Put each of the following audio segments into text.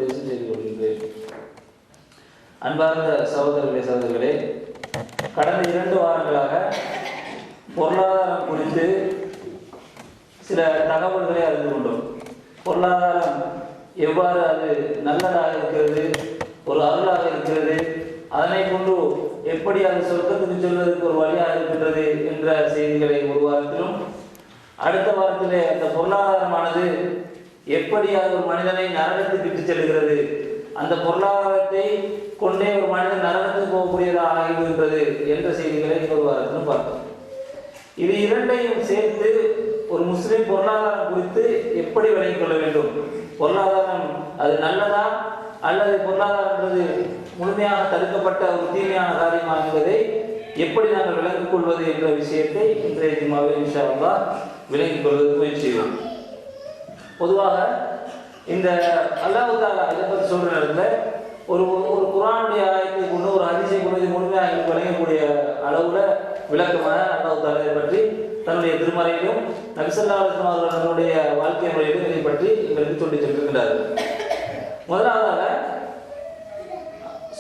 உபதேசம் செய்து கொள்கின்றேன். அன்பார்ந்த சகோதரர்களே, கடந்த 2 வாரங்களாக பொருளாதாரம் குறித்து சில தகவல்களை அறிந்து கொண்டோம். பொருளாதாரம் எவ்வாறு அது நல்லதாக இருக்கிறது, ஒரு அருளாக இருக்கிறது, அதனை கொண்டு எப்படி அது சொர்க்கத்துக்கு செல்வதற்கு ஒரு வழியாக இருக்கின்றது என்ற செய்திகளை ஒரு வாரத்திலும், அடுத்த வாரத்திலே அந்த பொருளாதாரமானது எப்படி அது ஒரு மனிதனை நரகத்துக்கு இட்டு செல்கிறது, அந்த பொருளாதாரத்தை கொண்டே ஒரு மனிதன் நரகத்துக்கு போகக்கூடியதாக ஆகிவிடுகின்றது என்ற செய்திகளை ஒரு வாரத்திலும் பார்த்தோம். இது இரண்டையும் சேர்த்து ஒரு முஸ்லிம் பொருளாதாரம் குறித்து எப்படி விளங்கிக் கொள்ள வேண்டும், பொருளாதாரம் அது நல்லதா அல்லது பொருளாதாரன்றது முழுமையாக தடுக்கப்பட்ட ஒரு தீமையான காரியமா என்பதை எப்படி நாங்கள் விளங்கிக் கொள்வது என்ற விஷயத்தை இன்றைய ஜும்மாவில் இன்ஷா அல்லாஹ் விளங்கிக் கொள்வதற்கு முயற்சி செய்வோம். பொதுவாக இந்த அல்லாஹ் தஆலா இதை பற்றி சொல்ற நேரத்தில் ஒரு குர்ஆனுடைய ஆயத்தை கொண்டு ஒரு ஹதீஸை கொண்டு முழுமையாக விளங்கக்கூடிய அளவுல விளக்கமாக அல்லாஹ் தஆலா இதை பற்றி தன்னுடைய திருமறையிலும் நபி ஸல்லல்லாஹு அலைஹி வஸல்லம் அவர்களுடைய வாழ்க்கை முறையிலும் இதை பற்றி எங்களுக்கு சொல்லி சென்றிருக்கிறார்கள். முதலாவதாக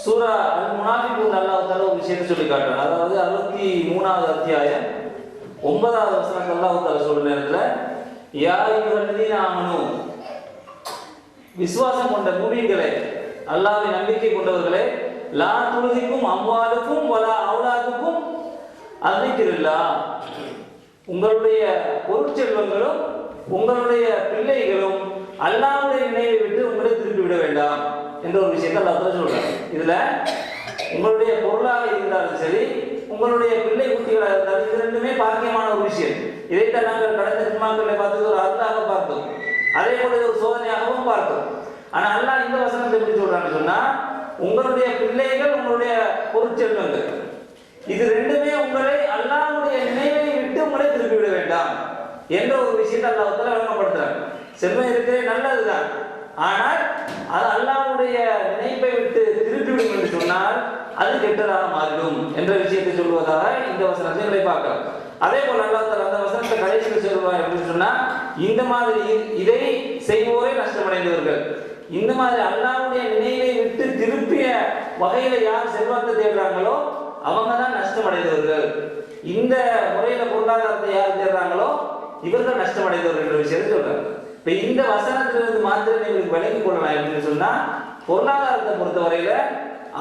சூரா அல் முனாஃபிகூன் அல்லாஹ் தஆலா ஒரு விஷயத்தை சொல்லி காட்டுறார். அதாவது 63வது அத்தியாயம் 9வது வசனத்தில் அல்லாஹ் தஆலா சொல்ற நேரத்தில் யா அய்யுஹல்லதீன ஆமனூ, விசுவாசம் கொண்ட மூமின்களே, அல்லாஹ்வை நம்பிக்கை கொண்டவர்களே, லா துல்ஹிக்கும் அம்வாலுக்கும் வலா அவுலாதுக்கும் அன்ஸிக்ரில்லாஹ், உங்களுடைய பொருட்செல்வங்களும் உங்களுடைய பிள்ளைகளும் அல்லாஹ்வுடைய நினைவை விட்டு உங்களை திருப்பி விட வேண்டாம் என்ற ஒரு விஷயத்தை அல்லாஹ் தஆலா சொல்றார். இதுல உங்களுடைய பொருளாக இருந்தாலும் சரி, உங்களுடைய பிள்ளை குட்டிகளாக இருந்தாலும், இது ரெண்டுமே பாக்கியமான ஒரு விஷயம். இதைத்தான் நாங்கள் கடந்த ஜும்மாக்களை பார்த்து ஒரு அருளாக பார்த்தோம், அதே போல ஒரு சோதனையாகவும் பார்த்தோம். ஆனா அல்லாஹ் இந்த வசனத்தை எப்படி சொல்றான்னு சொன்னா, உங்களுடைய பிள்ளைகள் உங்களுடைய பொருட்செல்வங்கள் இது ரெண்டுமே உங்களை அல்லாஹ்வுடைய நினைவை விட்டு உங்களை திருப்பி விட வேண்டாம் என்ற ஒரு விஷயத்தை அல்லாஹ் தஆலா விளங்கப்படுத்துறாங்க. செல்வம் இருக்கிறது நல்லதுதான், ஆனால் அது அல்லாஹ்வுடைய நினைப்பை விட்டு திருப்பிவிடும் என்று சொன்னால் அது கெட்டதாக மாறிடும் என்ற விஷயத்தை சொல்வதாக இந்த வசனத்தை பார்க்கலாம். அதே போல அல்லாஹ் தஆலா அந்த வசனத்தை கடைசியில் சொல்வார் என்று சொன்னா, இந்த மாதிரி இதை செய்வோரே நஷ்டமடைந்தவர்கள், இந்த மாதிரி அல்லாஹ்வுடைய நினைவை விட்டு திருப்பிய வகையில யார் செல்வத்தை தேடுறாங்களோ அவங்க தான் நஷ்டமடைந்தவர்கள், இந்த முறையில பொருளாதாரத்தை யார் தேடுறாங்களோ இவர்கள் நஷ்டமடைந்தவர்கள் என்ற விஷயத்தை சொல்றாங்க. இப்ப இந்த வசனத்திலிருந்து மாத்திரம் இவருக்கு விளங்கிக் கொள்ளலாம் அப்படின்னு சொன்னா, பொருளாதாரத்தை பொறுத்தவரையில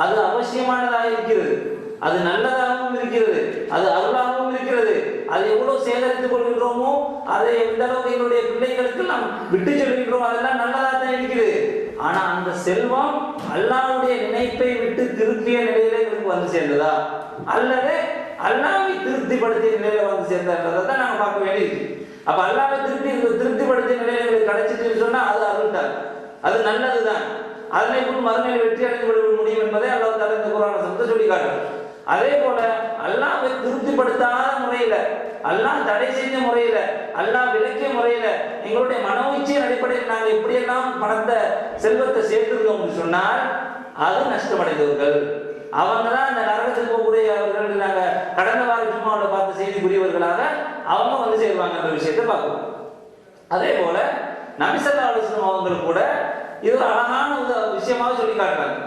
அது அவசியமானதாக இருக்கிறது, அது நல்லதாகவும் இருக்கிறது, அது அருளாகவும் இருக்கிறது. அதை எவ்வளவு சேகரித்துக் கொள்கின்றோமோ, அதை எந்த அளவுக்கு எங்களுடைய பிள்ளைகளுக்கு நாம் விட்டு செல்கின்றோம், அதெல்லாம் நல்லதாக தான் இருக்கிறது. ஆனா அந்த செல்வம் அல்லாஹ்வுடைய நினைப்பை விட்டு திருப்பிய நிலையில இவருக்கு வந்து சேர்ந்ததா அல்லது அல்லாஹ்வை திருப்திப்படுத்திய நிலையில வந்து சேர்ந்ததை தான் நாங்க பார்க்க வேண்டியிருக்கு. அப்ப அல்லாஹ்வை திருப்திப்படுத்திய நிலையில எங்களுக்கு கிடைச்சிட்டு சொன்னா அது அருள்தான், அது நல்லதுதான், அதனை கொண்டு மறுமையில் வெற்றி அடைந்து விட முடியும் என்பதை அல்லாஹ் தஆலா இந்த குர்ஆன் வசனத்தை சொல்லி காட்டுறார். அதே போல அல்லாஹ்வை திருப்திப்படுத்தாத முறையில, அல்லாஹ் தடை செஞ்ச முறையில, அல்லாஹ் விலக்கிய முறையில எங்களுடைய மனோ இச்சையின் அடிப்படையில் நாங்கள் எப்படியெல்லாம் பணத்தை செல்வத்தை சேர்த்திருக்கோம்னு சொன்னால் அது நஷ்டமடைந்தவர்கள், அவங்க தான் இந்த நரகத்துக்கு போகக்கூடியவர்கள். நாங்க கடந்த வார ஜும்மாவில் பார்த்த செய்திக்குரியவர்களாக அவங்க வந்து சேருவாங்க என்ற விஷயத்தை பார்க்கணும். அதே போல நபி ஸல்லல்லாஹு அலைஹி வஸல்லம் அவங்களுக்கு கூட இது ஒரு அழகான விஷயமாக சொல்லி காட்டுறாங்க.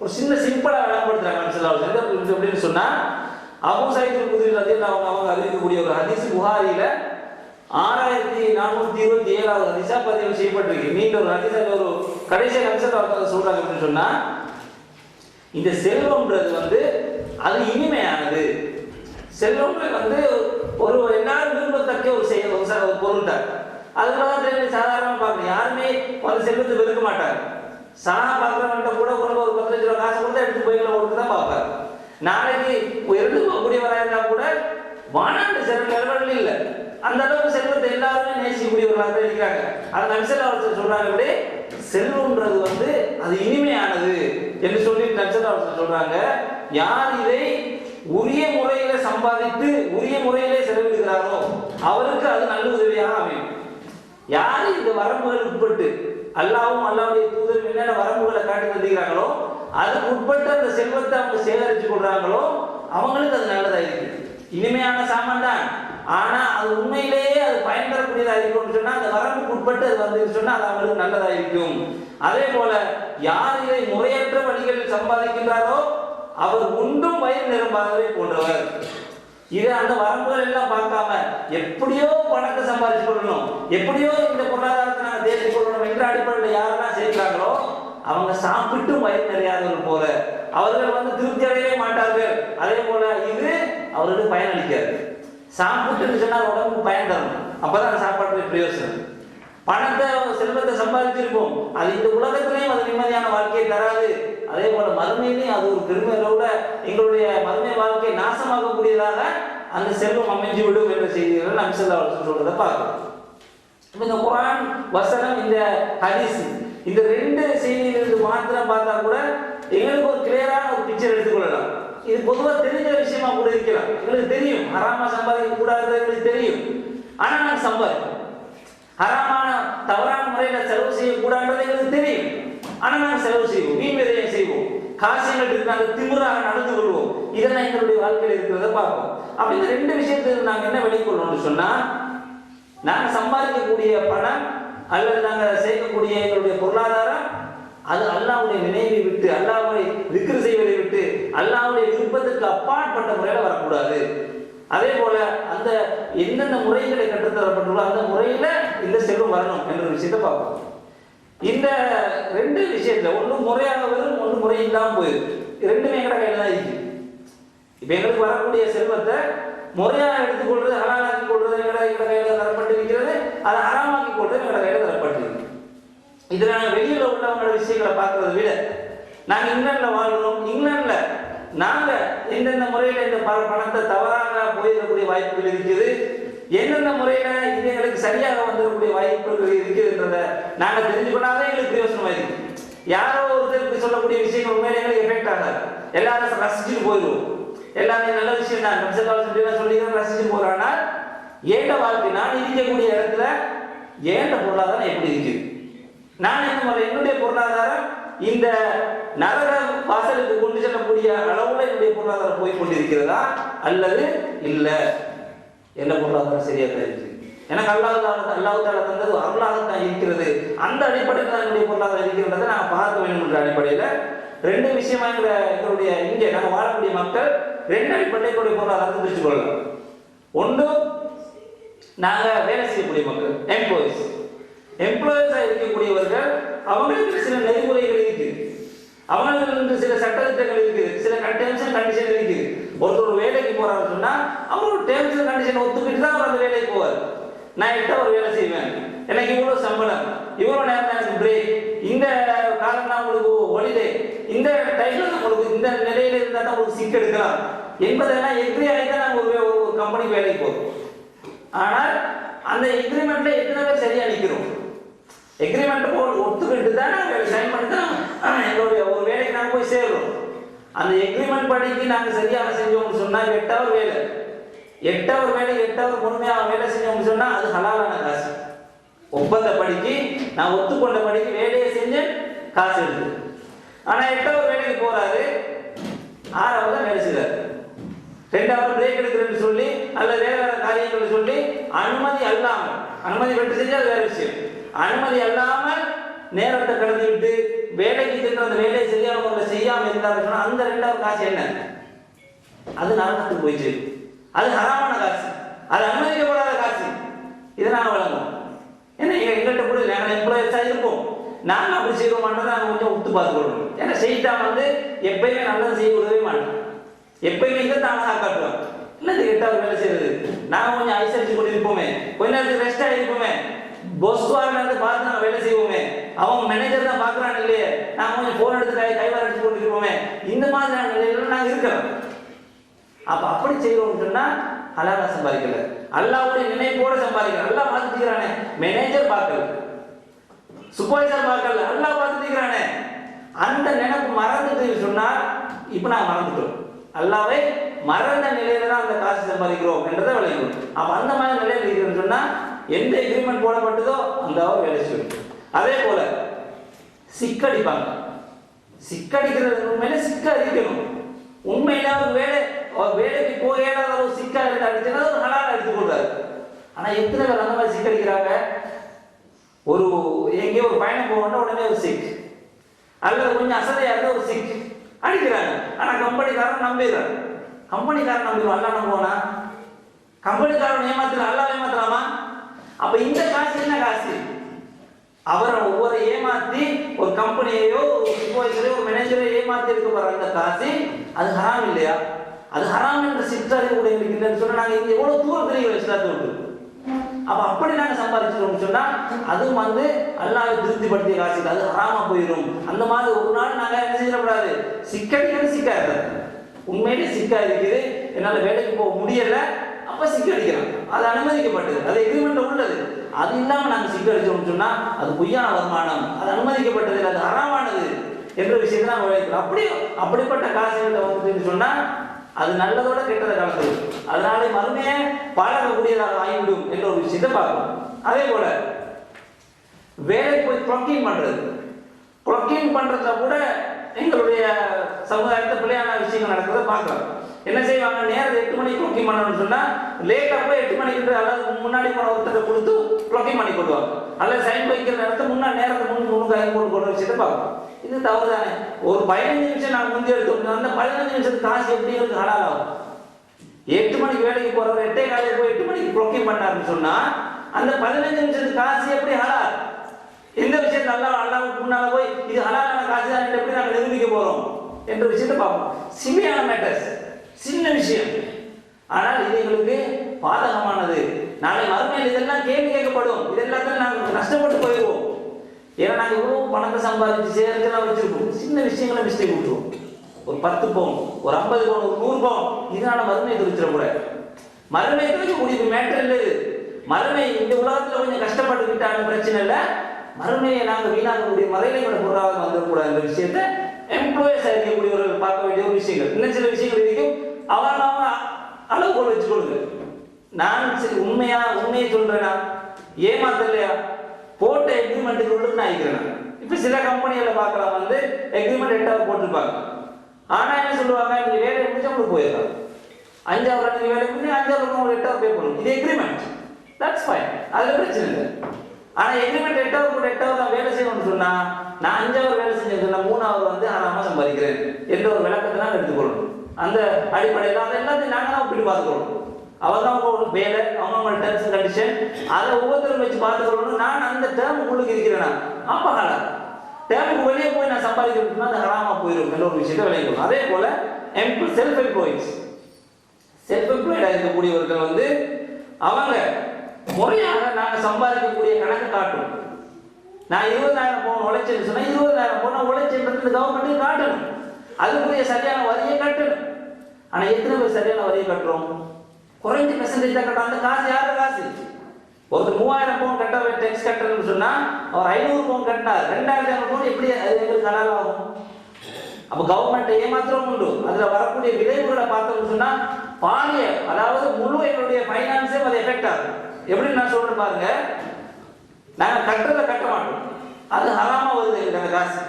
ஒரு சின்ன சிம்பிளா விளங்கப்படுத்துறாங்க நபி ஸல்லல்லாஹு அலைஹி வஸல்லம் எப்படின்னு சொன்னா, அபூ சயீத் அல்-குத்ரி ரலியல்லாஹு அவங்க அறிவிக்கக்கூடிய ஒரு ஹதீஸ் புகாரியில 6427வது ஹதீஸா பதிவு செய்யப்பட்டிருக்கு. நீண்ட ஒரு ஹதீஸ், ஒரு கடைசி அம்சத்தை அவங்க சொல்றாங்க அப்படின்னு சொன்னா, இந்த செல்வம்ன்றது வந்து அது இனிமையானது, செல்வம் வந்து ஒரு எல்லாரும் விரும்பத்தக்க ஒரு பொருள் தான். அதுக்காக சாதாரணமாக பார்க்கணும், யாருமே அந்த செல்வத்தை வெறுக்க மாட்டாங்க. சாணா பார்க்குறவன்ட்ட கூட ஒரு 10 லட்ச ரூபா காசு கொடுத்தா எடுத்து போய்களை கொடுத்து தான் பார்ப்பாரு. நாளைக்கு எடுத்துக்கூடியவராக இருந்தால் கூட வானாண்டு சில நிலவரங்கள் இல்லை, அந்த அளவுக்கு செல்வத்தை எல்லாருமே நேசிக்கக்கூடியவர்களாக தான் இருக்கிறாங்க. அது நபி ஸல்லல்லாஹு அலைஹி வஸல்லம் சொல்றாங்க, இப்படி செல்வம்ன்றது வந்து அது இனிமையானது என்று சொல்லி நபி ஸல்லல்லாஹு அலைஹி வஸல்லம் சொல்றாங்க. யார் இதை உரிய முறையில சம்பாதித்து உரிய முறையிலே செலவிடுகிறாரோ அவருக்கு அது நல்ல உதவியாக அமையும். யார் இந்த வரம்புகள் உட்பட்டு அல்லாஹ்வும் அல்லாஹ்வுடைய தூதரும் என்னென்ன வரம்புகளை காட்டி தந்துக்கிறாங்களோ அதுக்கு உட்பட்டு அந்த செல்வத்தை அவங்க சேகரித்து கொள்றாங்களோ அவங்களுக்கு அது நல்லதா இருக்கு. இனிமையான சாமான் தான், ஆனா அது உண்மையிலேயே அது பயன் தரக்கூடியதா இருக்கும்னு சொன்னா அந்த வரம்புக்கு உட்பட்டு அது வந்து சொன்னா அது அவங்களுக்கு நல்லதா இருக்கும். அதே போல யார் இதை முறையற்ற வழிகளில் சம்பாதிக்கின்றாரோ அவர் உண்டும் வயிறு நிரம்பாகவே போன்றவர். இது அந்த வரம்புகள் எல்லாம் பார்க்காம எப்படியோ பணத்தை சம்பாதிச்சு கொள்ளணும், எப்படியோ இந்த பொருளாதாரத்தை நாங்கள் தேர்ந்து கொள்ளணும் என்ற அடிப்படையில் யாரெல்லாம் சேர்க்கிறாங்களோ அவங்க சாப்பிட்டு வயிறு நிறையாதவர்கள் போல அவர்கள் வந்து திருப்தி அடையவே மாட்டார்கள். அதே போல இது அவர்களுக்கு பயனளிக்காது. சாப்பிட்டு சொன்னால் உடம்புக்கு பயன் தரணும், அப்பதான் சாப்பாட்டு பிரயோசனம். பணத்தை செல்வத்தை சம்பாதிச்சிருப்போம், அது இந்த உலகத்திலையும் அது நிம்மதியான வாழ்க்கையை தராது. அதே போல மறுமையிலையும் அது ஒரு பெருமையோட எங்களுடைய மறுமை வாழ்க்கையை நாசமாகக்கூடியதாக அந்த செல்வம் அமைஞ்சு விடும் என்ற செய்திகளை நபி ஸல்லல்லாஹு அலைஹி வஸல்லம் சொல்றதை பார்க்கிறோம். இந்த குர்ஆன் வசனம், இந்த ஹதீஸ், இந்த ரெண்டு செய்தியிலிருந்து மாத்திரம் பார்த்தா கூட எங்களுக்கு ஒரு கிளியரான ஒரு பிக்சர் எடுத்துக்கொள்ளலாம். இது பொதுவாக தெரிஞ்ச விஷயமா கூட இருக்கலாம். எங்களுக்கு தெரியும் ஹராமா சம்பாதிக்க கூடாது, எங்களுக்கு தெரியும். ஆனா நாங்கள் சம்பாதிப்போம். ஹராமான தவறான முறையில் செலவு செய்யக்கூடாது எங்களுக்கு தெரியும். ஆனா நாங்கள் செலவு செய்வோம், வீண் விரயம் செய்வோம், காசுங்களுக்கு நாங்கள் திமிராக நடந்து கொள்வோம். இதெல்லாம் எங்களுடைய வாழ்க்கையில் இருக்கிறத பார்ப்போம். அப்படி இந்த ரெண்டு விஷயத்துக்கு நாங்கள் என்ன வெளிக்கொள்ளணும்னு சொன்னா, நாங்கள் சம்பாதிக்கக்கூடிய பணம் அல்லது நாங்கள் சேர்க்கக்கூடிய எங்களுடைய பொருளாதாரம் அது அல்லாஹ்வுடைய நினைவை விட்டு, அல்லாஹ்வை திக்ர் செய்வதை விட்டு, அல்லாஹ்வுடைய விருப்பத்துக்கு அப்பாற்பட்ட முறையில் வரக்கூடாது. அதே போல அந்த எந்தெந்த முறைகளை கற்றுத்தரப்பட்டுள்ளோ அந்த முறையில இந்த செல்வம் வரணும் என்ற விஷயத்தை பார்ப்போம். இந்த ரெண்டு விஷயத்துல ஒன்று முறையாக வரும், ஒன்று முறை இல்லாமல் போயிருக்கு. ரெண்டுமே எங்கட கையில தான் இருக்கு. இப்ப எங்களுக்கு வரக்கூடிய செல்வத்தை முறையாக எடுத்துக்கொள்றது, ஹலாலாக்கி கொள்றது எங்கட கையில தரப்பட்டு இருக்கிறது, அதை ஹராமாக்கி கொள்றது எங்கட கையில தரப்பட்டு இருக்கு. இதுல நாங்கள் வெளியில உள்ளவங்களோட விஷயங்களை பார்க்கறதை விட நாங்க இங்கிலாந்துல வாழ்றோம், இங்கிலாந்துல நாங்க எந்தெந்த முறையில இந்த பணத்தை தவறாக போயிடக்கூடிய வாய்ப்புகள் இருக்குது, எந்தெந்த முறையில இது எங்களுக்கு சரியாக வந்துடக்கூடிய வாய்ப்புகள் இருக்குதுன்றத நாங்க தெரிஞ்சுக்கொண்டாதான் எங்களுக்கு பிரயோசனமா இருக்கு. யாரோ ஒருத்தருக்கு சொல்லக்கூடிய விஷயங்கள் உண்மையில எங்களுக்கு எஃபெக்ட் ஆகாது. எல்லாரும் ரசிச்சுட்டு போயிடுவோம், எல்லாமே நல்ல விஷயம் தான் சொல்லி ரசிச்சு போறானா ஏண்ட வாழ்க்கை நான் இருக்கக்கூடிய இடத்துல ஏண்ட பொருளாதாரம் எப்படி இருக்குது, நான் இந்த மாதிரி என்னுடைய பொருளாதாரம் இந்த நரக வாசலுக்கு கொண்டு செல்லக்கூடிய அளவுல என்னுடைய பொருளாதாரம் போய் கொண்டிருக்கிறதா அல்லது இல்ல, என்ன பொருளாதாரம் சரியா தான் இருக்கு, எனக்கு அல்லாஹ் தந்தது அருளாகத்தான் இருக்கிறது, அந்த அடிப்படையில் தான் என்னுடைய பொருளாதாரம் இருக்கிறதை நாங்கள் பார்க்க வேண்டும் என்ற அடிப்படையில் ரெண்டு விஷயமா எங்களுடைய இங்கே நாங்கள் வாழக்கூடிய மக்கள் ரெண்டு அடிப்படைகளுடைய பொருளாதாரத்தை பிரிச்சு கொள்ளலாம். ஒன்று நாங்கள் வேலை செய்யக்கூடிய மக்கள், எம்ப்ளாயிஸா இருக்கக்கூடியவர்கள், அவங்களுக்கு சில நெறிமுறைகள் இருக்கு, அவங்களுக்கு சில சட்டத்திட்டங்கள் இருக்குது, சில டேர்ம்ஸ் அண்ட் கண்டிஷன் இருக்குது. ஒருத்தர் வேலைக்கு போறாரு சொன்னா அவரோட டேர்ம்ஸ் அண்ட் கண்டிஷன் ஒத்துக்கிட்டு தான் அவர் அந்த வேலைக்கு போவார். நான் எட்ட ஒரு வேலை செய்வேன், எனக்கு இவ்வளவு சம்பளம், இவ்வளவு நேரம் எனக்கு பிரேக், இந்த காலம் தான் உங்களுக்கு ஹாலிடே, இந்த டைம்ல உங்களுக்கு இந்த நிலையில இருந்தா தான் உங்களுக்கு சிக் எடுக்கலாம் என்பதெல்லாம் எக்ரி ஆகிதான் நாங்கள் ஒரு கம்பெனிக்கு வேலைக்கு போகிறோம். ஆனால் அந்த எக்ரிமெண்ட்ல எத்தனை பேர் சரியா நிற்கிறோம், எக்ரிமெண்ட் ஒத்துக்கிட்டு தான் நாங்கள் சைன் பண்ணி தான் எங்களுடைய ஒரு வேலைக்கு நாங்கள் போய் சேர்றோம். அந்த எக்ரிமெண்ட் படிக்கு நாங்கள் சரியாக செஞ்சோம்னு சொன்னா 8 hour வேலை, 8 hour வேலை 8 hour முழுமையாக வேலை செஞ்சோம்னு சொன்னா அது ஹலாலான காசு. ஒப்பந்த படிக்கு நான் ஒத்துக்கொண்ட படிக்கு வேலையை செஞ்சு காசு எடுத்து. ஆனா 8 hour வேலைக்கு போறாரு, 6 hour தான் வேலை செய்யறாரு, 2 hour பிரேக் எடுக்கிறேன்னு சொல்லி அல்லது வேற வேற காரியங்களை சொல்லி அனுமதி அல்லாமல், அனுமதி பெற்று செஞ்சா அது வேற விஷயம், அனுமதி அல்லாமல் நேரத்தை கடந்து விட்டு வேலைக்கு சென்று அந்த வேலையை சரியான முறையில் செய்யாமல் இருந்தாருன்னா அந்த 2 hour காசு என்ன, அது நரகத்துக்கு போயிடுச்சு, அது ஹராமான காசு, அது அனுமதிக்கப்படாத காசு. இதை நாங்கள் வழங்குவோம். ஏன்னா எங்கள்கிட்ட கூட நாங்கள் எம்ப்ளாயிஸா இருப்போம், நாங்கள் அப்படி செய்ய மாட்டோம், நாங்கள் கொஞ்சம் உத்து பார்த்துக்கொள்ளணும். ஏன்னா செய்தா எப்பயுமே நல்லது செய்ய விடவே மாட்டோம், எப்பயுமே இதை தானாக காட்டுவோம். இல்லை 8 hour வேலை செய்யறது, நாங்கள் கொஞ்சம் ஐசரிச்சு கொண்டு இருப்போமே, கொஞ்ச நேரத்துக்கு ரெஸ்டா இருப்போமே, பொஸ்வாரிலிருந்து பார்த்து நாங்கள் வேலை செய்வோமே, அவங்க மேனேஜர் தான் பார்க்குறான்னு இல்லையே, நாங்கள் கொஞ்சம் ஃபோன் எடுத்து கைவார அடிச்சு கொண்டு இருப்போமே, இந்த மாதிரியான நிலையில நாங்கள் இருக்கிறோம். அப்போ அப்படி செய்வோம்னு சொன்னால் ஹலாலா சம்பாதிக்கல, அல்லாஹ்வுடைய நினைப்போட சம்பாதிக்கல. அல்லாஹ் பார்த்துக்கிறானே, மேனேஜர் பார்க்கல, சூப்பர்வைசர் பார்க்கல, அல்லாஹ் பார்த்துக்கிறானே. அந்த நினைப்பு மறந்துட்டு சொன்னால் இப்போ நாங்கள் மறந்துட்டோம், அல்லாஹ்வை மறந்த நிலையில தான் அந்த காசு சம்பாதிக்கிறோம் என்றதை விளையும். அப்போ அந்த மாதிரி நிலையில் இருக்கிறதுன்னு சொன்னால் எந்த எக்ரிமெண்ட் போடப்பட்டதோ அந்த அவர் வேலை செய்யும். அதே போல சிக்கடிப்பாங்க, சிக்கடிக்கிறது உண்மையில சிக்க அடிக்கணும். உண்மையில ஒரு வேலைக்கு போக ஏதாவது ஒரு சிக்கா எடுத்து அடிச்சுன்னா ஒரு ஹலால் எடுத்துக்கொள்றாரு. ஆனா எத்தனை பேர் அந்த மாதிரி சிக்கடிக்கிறாங்க? ஒரு எங்கேயோ ஒரு பயணம் போகணும்னா உடனே ஒரு சிக், அல்லது கொஞ்சம் அசதையா இருந்தா ஒரு சிக் அடிக்கிறாங்க. ஆனா கம்பெனிக்காரன் நம்பிடுறாங்க. கம்பெனிக்காரன் நம்பிடுவான், அல்லா நம்புவானா? கம்பெனிக்காரன் ஏமாத்துறான், அல்லா ஏமாத்தலாமா? அப்ப இந்த காசு என்ன காசு? அவரை ஒவ்வொரு ஏமாத்தி ஒரு கம்பெனியையோ ஒரு சூப்பர்வைசரையோ ஒரு மேனேஜரை ஏமாத்தி இருக்க போற அந்த காசு அது ஹராம் இல்லையா? அது ஹராம் என்ற சிற்றறிவு கூட இல்லைன்னு சொன்னா நாங்க இங்க எவ்வளவு தூரம் தெரியும் இஸ்லாத்தை விட்டு. அப்ப அப்படி நாங்க சம்பாதிச்சிட்டோம்னு சொன்னா அதுவும் அல்லாஹ்வை திருப்திப்படுத்திய காசு, அது ஹராமா போயிடும். அந்த மாதிரி ஒரு நாள் நாங்க என்ன செய்யக்கூடாது, சிக்கடிக்கிறது சிக்காது. உண்மையிலே சிக்கா இருக்குது, என்னால வேலைக்கு போக முடியல, அப்ப சிக்கடிக்கிறோம், அது அனுமதிக்கப்பட்டது, அது எக்ரிமெண்ட் உள்ளது. அது இல்லாம நாங்க சிக்கடிச்சோம்னு சொன்னா அது பொய்யான வருமானம், அது அனுமதிக்கப்பட்டது, அது ஹராமானது என்ற விஷயத்தை நாங்கள் விளைவிக்கிறோம். அப்படிப்பட்ட காசுகளை வந்துன்னு சொன்னா அது நல்லதோட கெட்டதை கலந்து, அதனால மறுமையை பாழகக்கூடியதாக ஆகிவிடும் என்ற ஒரு விஷயத்தை பார்க்கணும். அதே போல வேலை போய் ப்ளக்கிங் பண்றதுல கூட எங்களுடைய சமுதாயத்தை பிள்ளையான விஷயங்கள் நடக்கிறத பார்க்கலாம். என்ன செய்வாங்க, நேரம் 8 மணிக்கு ப்ளக்கிங் பண்ணணும்னு சொன்னா லேட்டா போய் 8 மணிக்கு அல்லது முன்னாடி போன ஒருத்தரை கொடுத்து ப்ளக்கிங் பண்ணி கொள்வாங்க, அல்லது சைன் வைக்கிற நேரத்தை முன்னாடி நேரத்தை முன்னுக்கு போட்டு கொள்ற விஷயத்தை பார்க்கணும். இது தவறு தானே? ஒரு 15 நிமிஷம் நாங்கள் முந்தி எடுத்தோம், அந்த 15 நிமிஷத்துக்கு காசு எப்படி ஹலால் ஆகும்? 8 மணிக்கு வேலைக்கு போறவர் 8 காலையில் போய் 8 மணிக்கு ப்ளக்கிங் பண்ணாருன்னு சொன்னா அந்த 15 நிமிஷத்துக்கு காசு எப்படி ஹலால்? எந்த விஷயத்தை அல்லாஹ்வுக்கு முன்னால போய் இது ஹலாலான காசு தான் எப்படி நாங்கள் நிரூபிக்க போறோம் என்ற விஷயத்தை பார்ப்போம். சிம்பிளான மேட்டர்ஸ், சின்ன விஷயம், ஆனால் இது எங்களுக்கு பாதகமானது. நாளை மறுமையில் இதெல்லாம் கேள்வி கேட்கப்படும், இதெல்லாத்தையும் நாங்கள் நஷ்டப்பட்டு போயிடுவோம். ஏன்னா நாங்கள் இவ்வளவு பணத்தை சம்பாதிச்சு சேர்க்கலாம் வச்சிருக்கோம், சின்ன விஷயங்களை மிஸ்டேக் விட்டுருவோம். ஒரு 10 பவுன், ஒரு 50 பவுன், ஒரு 100 பவுன், இதனால மறுமையை குறிச்சிடக்கூடாது. மறுமையை குறிக்கக்கூடிய மேட்டர் இல்லை. மறுமை இந்த உலகத்துல கொஞ்சம் கஷ்டப்பட்டுக்கிட்டாலும் பிரச்சனை இல்லை, மறுமையை நாங்கள் வீணாக்கக்கூடிய மறைகளை பொருளாக வந்துடக்கூடாது என்ற விஷயத்தை எம்ப்ளாயர்ஸ் அறியக்கூடியவர்கள் பார்க்க வேண்டிய ஒரு விஷயங்கள். இன்னும் சில விஷயங்கள் இருக்கும், அவங்க அளவுகோல் வச்சுக்கொள்ளுங்க. நான் உண்மையை சொல்றேனா, ஏமாத்தலையா, போட்ட எக்ரிமெண்ட்டுக்கு உள்ள நான் ஆகிக்கிறேன். இப்ப சில கம்பெனிகளை பார்க்கலாம், எக்ரிமெண்ட் 8 ஹவர் போட்டிருப்பாங்க, ஆனா என்ன சொல்லுவாங்க, நீங்க வேலை முடிஞ்சா உங்களுக்கு போயிடலாம், 5 ஹவர் நீங்க வேலை முடிஞ்சு 5 ஹவர் உங்களுக்கு 8 ஹவர் பே பண்ணணும், இது எக்ரிமெண்ட், தட்ஸ் ஃபைன், அதுல பிரச்சனை இல்லை. ஆனா எக்ரிமெண்ட் 8 ஹவர் தான் வேலை செய்யணும்னு சொன்னா நான் 5 ஹவர் வேலை செஞ்சேன், 3 ஹவர் ஹராமா சம்பாதிக்கிறேன் என்ற ஒரு விளக்கத்தை நான் எடுத்துக்கொள்ளணும். அந்த அடிப்படையில் அதை எல்லாத்தையும் நாங்கள் தான் ஒப்பிட்டு பார்த்துக்கணும். அவங்க வேலை, அவங்க டேர்ம்ஸ் அண்ட் கண்டிஷன், அதை ஒவ்வொருத்தரும் வச்சு பார்த்துக்கணும். நான் அந்த டேர்ம் உங்களுக்கு இருக்கிறேன்னா அப்ப ஹலால், டேர்முக்கு வெளியே போய் நான் சம்பாதிக்கிறதுனா அது ஹராமா போயிடும் என்ற ஒரு விஷயத்தை விளைவிக்கணும். அதே போல செல்ஃப் எம்ப்ளாய்டா இருக்கக்கூடியவர்கள் அவங்க முறையாக நாங்கள் சம்பாதிக்கக்கூடிய கணக்கு காட்டும். நான் 20,000 பவுன் உழைச்சேன்னு சொன்னா 20,000 பவுன் உழைச்சேன்றது கவர்மெண்ட்டுக்கு காட்டணும், அதுக்குரிய சரியான வரியை கட்டணும். ஆனா எத்தனை பேர் சரியான வரியை கட்டுறோம்? குறைஞ்ச பெர்சன்டேஜ் தான் கட்டணும். அந்த காசு யார காசு? ஒருத்தர் 3,000 பவுன் கட்ட டேக்ஸ் கட்டணும்னு சொன்னா அவர் 500 பவுன் கட்டினார், 2,500 பவுன் எப்படி அது எங்களுக்கு ஹலால் ஆகும்? அப்ப கவர்மெண்ட் ஏமாத்திரம் உண்டு. அதுல வரக்கூடிய விளைவுகளை பார்த்தோம்னு சொன்னா பாலிய, அதாவது முழு எங்களுடைய பைனான்ஸே அது எஃபெக்ட் ஆகும். எப்படி நான் சொல்றேன் பாருங்க, நாங்க கட்டுறத கட்ட மாட்டோம், அது ஹராமா வருது எங்களுக்கு அந்த காசு,